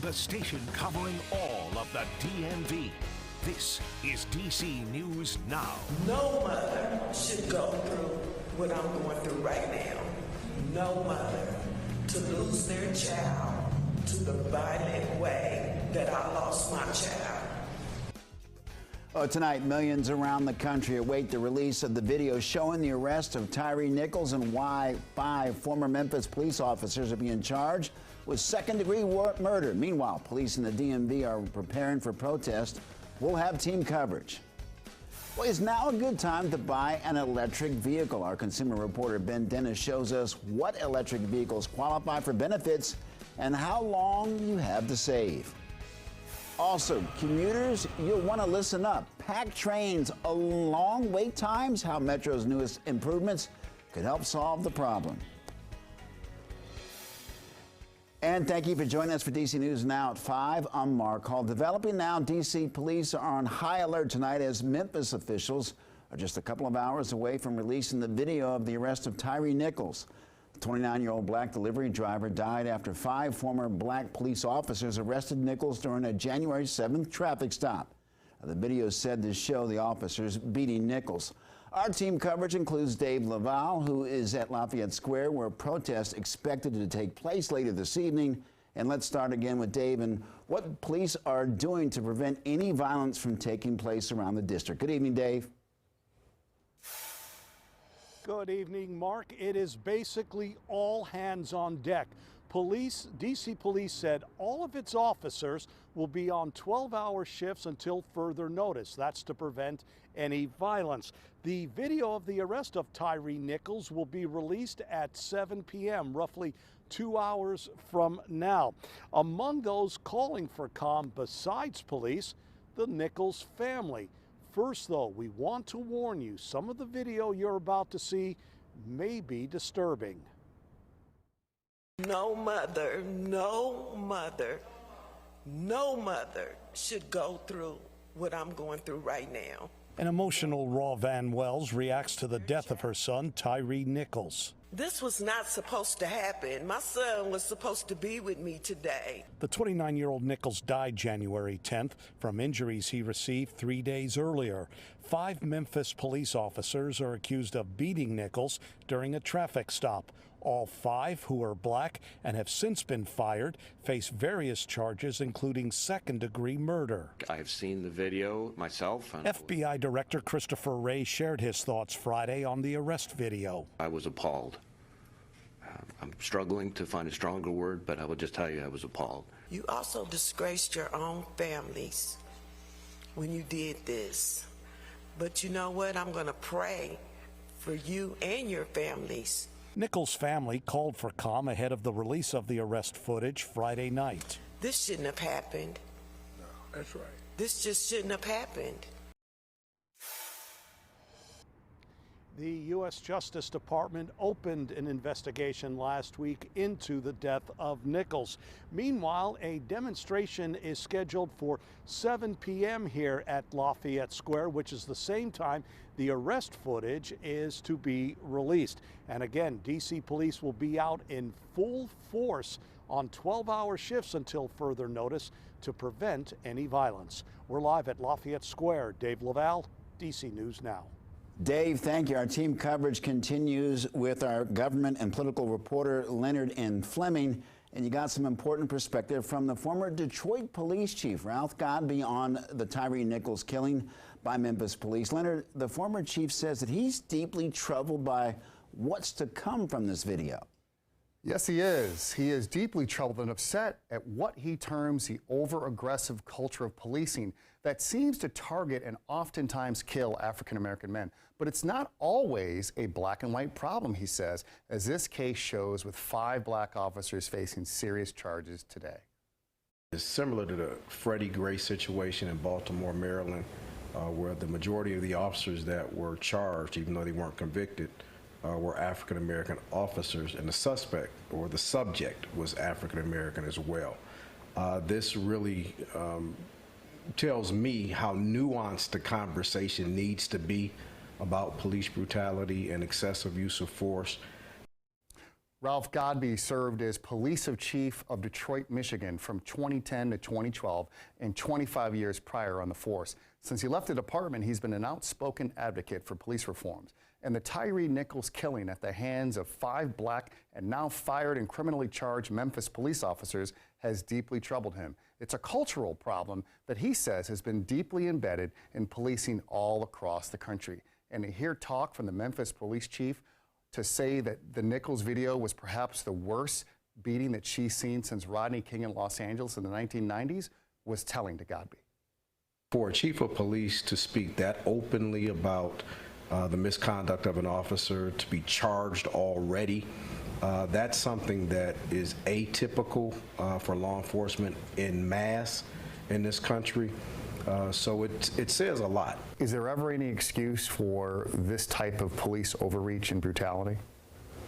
the station covering all of the DMV. This is DC News Now. No mother should go through what I'm going through right now. No mother to lose their child to the violent way that I lost my child. Tonight, millions around the country await the release of the video showing the arrest of Tyree Nichols and why 5 former Memphis police officers are being charged with second-degree murder. Meanwhile, police in the DMV are preparing for protest. We'll have team coverage. Well, is now a good time to buy an electric vehicle? Our consumer reporter Ben Dennis shows us what electric vehicles qualify for benefits and how long you have to save. Also, commuters, you'll want to listen up. Packed trains, long wait times, how Metro's newest improvements could help solve the problem. And thank you for joining us for DC News Now at 5. I'm Mark Hall. Developing now, DC police are on high alert tonight as Memphis officials are just a couple of hours away from releasing the video of the arrest of Tyree Nichols. The 29-year-old black delivery driver died after 5 former black police officers arrested Nichols during a January 7th traffic stop. The video said to show the officers beating Nichols. Our team coverage includes Dave Laval, who is at Lafayette Square, where protests expected to take place later this evening. And let's start again with Dave and what police are doing to prevent any violence from taking place around the district. Good evening, Dave. Good evening, Mark. It is basically all hands on deck. DC Police said all of its officers will be on 12-hour shifts until further notice. That's to prevent any violence. The video of the arrest of Tyree Nichols will be released at 7 p.m., roughly 2 hours from now. Among those calling for calm besides police, the Nichols family. First, though, we want to warn you, some of the video you're about to see may be disturbing. No mother should go through what I'm going through right now. An emotional Raw Van Wells reacts to the death of her son, Tyree Nichols. This was not supposed to happen. My son was supposed to be with me today. The 29-year-old Nichols died January 10th from injuries he received 3 days earlier. 5 Memphis police officers are accused of beating Nichols during a traffic stop. All 5, who are black and have since been fired, face various charges, including second-degree murder. I have seen the video myself. FBI Director Christopher Wray shared his thoughts Friday on the arrest video. I was appalled. I'm struggling to find a stronger word, but I will just tell you I was appalled. You also disgraced your own families when you did this. But you know what? I'm going to pray for you and your families. Nichols' family called for calm ahead of the release of the arrest footage Friday night. This shouldn't have happened. No, that's right. This just shouldn't have happened. The U.S. Justice Department opened an investigation last week into the death of Nichols. Meanwhile, a demonstration is scheduled for 7 p.m. here at Lafayette Square, which is the same time the arrest footage is to be released. And again, D.C. police will be out in full force on 12-hour shifts until further notice to prevent any violence. We're live at Lafayette Square. Dave Laval, D.C. News Now. Dave, thank you. Our team coverage continues with our government and political reporter Leonard N. Fleming. And you got some important perspective from the former Detroit police chief, Ralph Godby, on the Tyree Nichols killing by Memphis police. Leonard, the former chief says that he's deeply troubled by what's to come from this video. Yes, he is. He is deeply troubled and upset at what he terms the over-aggressive culture of policing that seems to target and oftentimes kill African-American men. But it's not always a black and white problem, he says, as this case shows with 5 black officers facing serious charges today. It's similar to the Freddie Gray situation in Baltimore, Maryland, where the majority of the officers that were charged, even though they weren't convicted, were African-American officers, and the suspect or the subject was African-American as well. This really tells me how nuanced the conversation needs to be about police brutality and excessive use of force. Ralph Godby served as police chief of Detroit, Michigan from 2010 to 2012 and 25 years prior on the force. Since he left the department, he's been an outspoken advocate for police reforms. And the Tyree Nichols killing at the hands of 5 black and now fired and criminally charged Memphis police officers has deeply troubled him. It's a cultural problem that he says has been deeply embedded in policing all across the country. And to hear talk from the Memphis police chief to say that the Nichols video was perhaps the worst beating that she's seen since Rodney King in Los Angeles in the 1990s was telling to Godby. For a chief of police to speak that openly about the misconduct of an officer, to be charged already, that's something that is atypical for law enforcement en masse in this country. So it says a lot. Is there ever any excuse for this type of police overreach and brutality?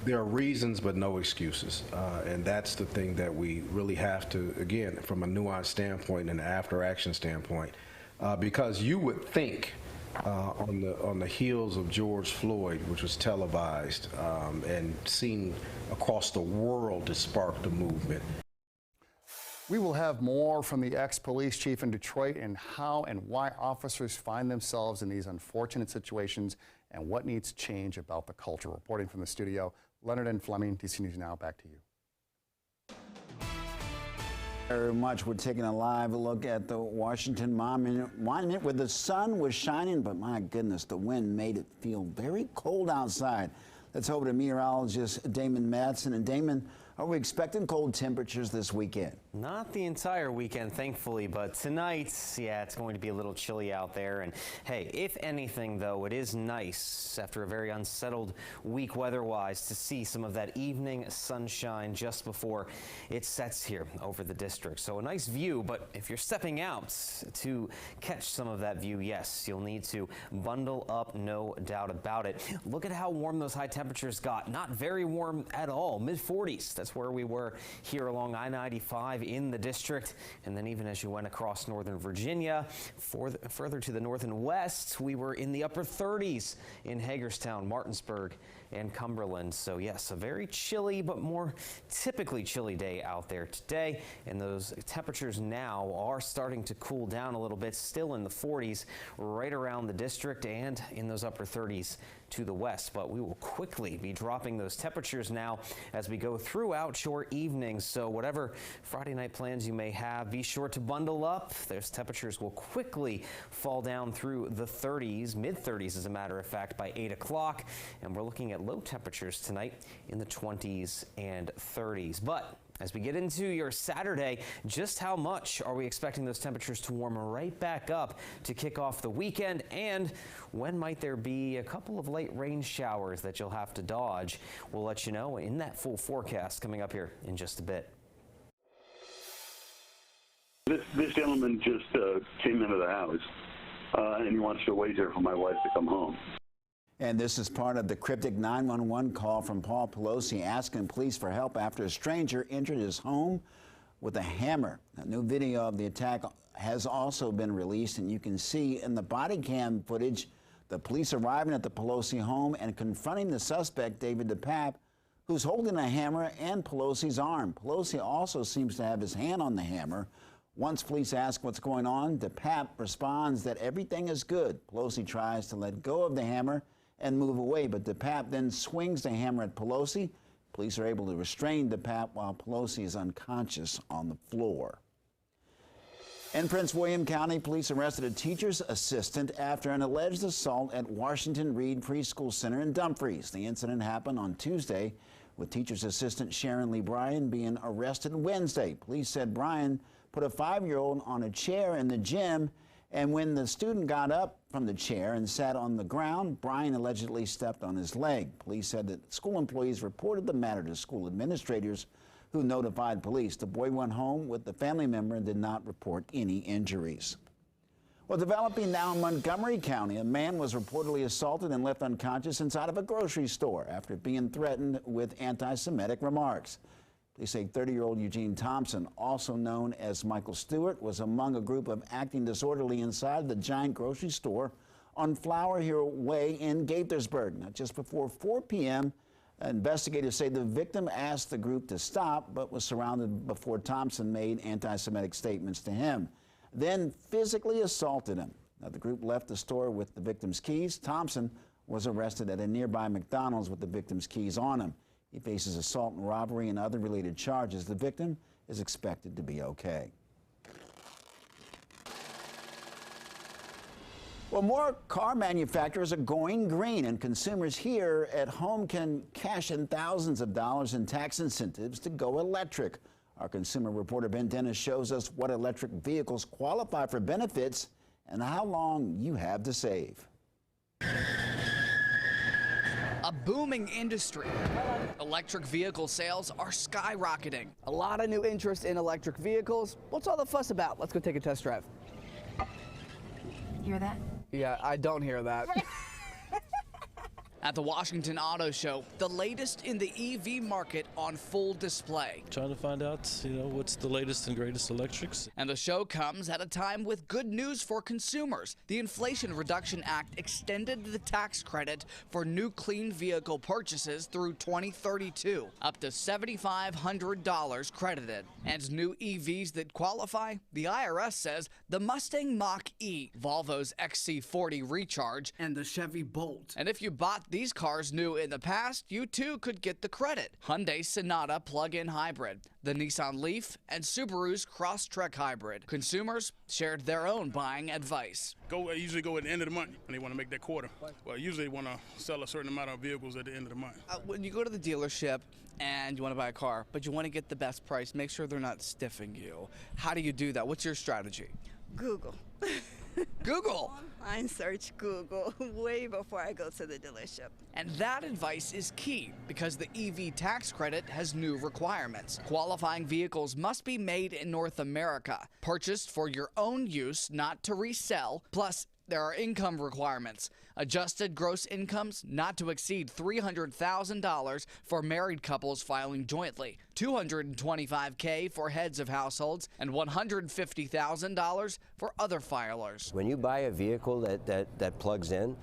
There are reasons, but no excuses. And that's the thing that we really have to, again, from a nuanced standpoint and an after-action standpoint, because you would think on the heels of George Floyd, which was televised and seen across the world to spark the movement. We will have more from the ex-police chief in Detroit and how and why officers find themselves in these unfortunate situations and what needs to change about the culture. Reporting from the studio, Leonard and Fleming, DC News Now, back to you. Very much. We're taking a live look at the Washington Monument where the sun was shining, but my goodness, the wind made it feel very cold outside. Let's over to meteorologist Damon Madsen. And Damon, are we expecting cold temperatures this weekend? Not the entire weekend, thankfully, but tonight, yeah, it's going to be a little chilly out there. And hey, if anything, though, it is nice after a very unsettled week weather-wise to see some of that evening sunshine just before it sets here over the district. So a nice view, but if you're stepping out to catch some of that view, yes, you'll need to bundle up, no doubt about it. Look at how warm those high temperatures got. Not very warm at all, mid-40s. That's where we were here along I-95 in the district. And then even as you went across northern Virginia, further to the north and west, we were in the upper 30s in Hagerstown, Martinsburg, and Cumberland. So yes, a very chilly but more typically chilly day out there today. And those temperatures now are starting to cool down a little bit, still in the 40s right around the district and in those upper 30s to the west. But we will quickly be dropping those temperatures now as we go throughout your evenings. So whatever Friday night plans you may have, be sure to bundle up. Those temperatures will quickly fall down through the 30s, mid-30s as a matter of fact, by 8 o'clock. And we're looking at low temperatures tonight in the 20s and 30s. But as we get into your Saturday, just how much are we expecting those temperatures to warm right back up to kick off the weekend? And when might there be a couple of late rain showers that you'll have to dodge? We'll let you know in that full forecast coming up here in just a bit. This gentleman just came into the house and he wants to wait there for my wife to come home. And this is part of the cryptic 911 call from Paul Pelosi asking police for help after a stranger entered his home with a hammer. A new video of the attack has also been released, and you can see in the body cam footage the police arriving at the Pelosi home and confronting the suspect, David DePape, who's holding a hammer and Pelosi's arm. Pelosi also seems to have his hand on the hammer. Once police ask what's going on, DePape responds that everything is good. Pelosi tries to let go of the hammer and move away, but DePape then swings the hammer at Pelosi. Police are able to restrain DePape while Pelosi is unconscious on the floor. In Prince William County, police arrested a teacher's assistant after an alleged assault at Washington Reed Preschool Center in Dumfries. The incident happened on Tuesday, with teacher's assistant Sharon Lee Bryan being arrested Wednesday. Police said Bryan put a 5-year-old on a chair in the gym, and when the student got up from the chair and sat on the ground, Bryan allegedly stepped on his leg. Police said that school employees reported the matter to school administrators, who notified police. The boy went home with the family member and did not report any injuries. Well, developing now in Montgomery County, a man was reportedly assaulted and left unconscious inside of a grocery store after being threatened with anti-Semitic remarks. They say 30-year-old Eugene Thompson, also known as Michael Stewart, was among a group of acting disorderly inside the giant grocery store on Flower Hill Way in Gaithersburg. Now, just before 4 p.m., Investigators say the victim asked the group to stop, but was surrounded before Thompson made anti-Semitic statements to him, then physically assaulted him. Now, the group left the store with the victim's keys. Thompson was arrested at a nearby McDonald's with the victim's keys on him. He faces assault and robbery and other related charges. The victim is expected to be okay. Well, more car manufacturers are going green, and consumers here at home can cash in thousands of dollars in tax incentives to go electric. Our consumer reporter Ben Dennis shows us what electric vehicles qualify for benefits and how long you have to save. A booming industry. Electric vehicle sales are skyrocketing. A lot of new interest in electric vehicles. What's all the fuss about? Let's go take a test drive. Hear that? Yeah, I don't hear that. At the Washington Auto Show, the latest in the EV market on full display. Trying to find out, what's the latest and greatest electrics. And the show comes at a time with good news for consumers. The Inflation Reduction Act extended the tax credit for new clean vehicle purchases through 2032, up to $7,500 credited. And new EVs that qualify, the IRS says the Mustang Mach-E, Volvo's XC40 Recharge, and the Chevy Bolt. And if you bought these cars new in the past, you too could get the credit. Hyundai Sonata plug-in hybrid, the Nissan Leaf, and Subaru's Crosstrek hybrid. Consumers shared their own buying advice. I usually go at the end of the month when they want to make that quarter. Well, I usually want to sell a certain amount of vehicles at the end of the month. When you go to the dealership and you want to buy a car, but you want to get the best price, make sure they're not stiffing you. How do you do that? What's your strategy? Google. Google. I search Google way before I go to the dealership. And that advice is key because the EV tax credit has new requirements. Qualifying vehicles must be made in North America, purchased for your own use, not to resell. Plus, there are income requirements. Adjusted gross incomes not to exceed $300,000 for married couples filing jointly, $225K for heads of households, and $150,000 for other filers. When you buy a vehicle that plugs in,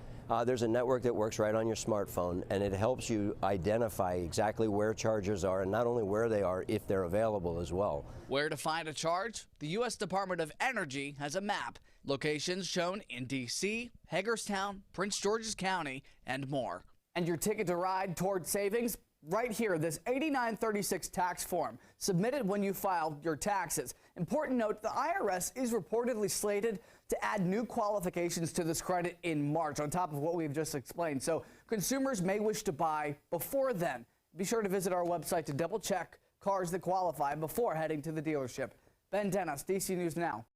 there's a network that works right on your smartphone, and it helps you identify exactly where chargers are, and not only where they are, if they're available as well. Where to find a charge? The U.S. Department of Energy has a map. Locations shown in D.C., Hagerstown, Prince George's County, and more. And your ticket to ride toward savings? Right here, this 8936 tax form, submitted when you filed your taxes. Important note, the IRS is reportedly slated to add new qualifications to this credit in March, on top of what we've just explained. So consumers may wish to buy before then. Be sure to visit our website to double check cars that qualify before heading to the dealership. Ben Dennis, DC News Now.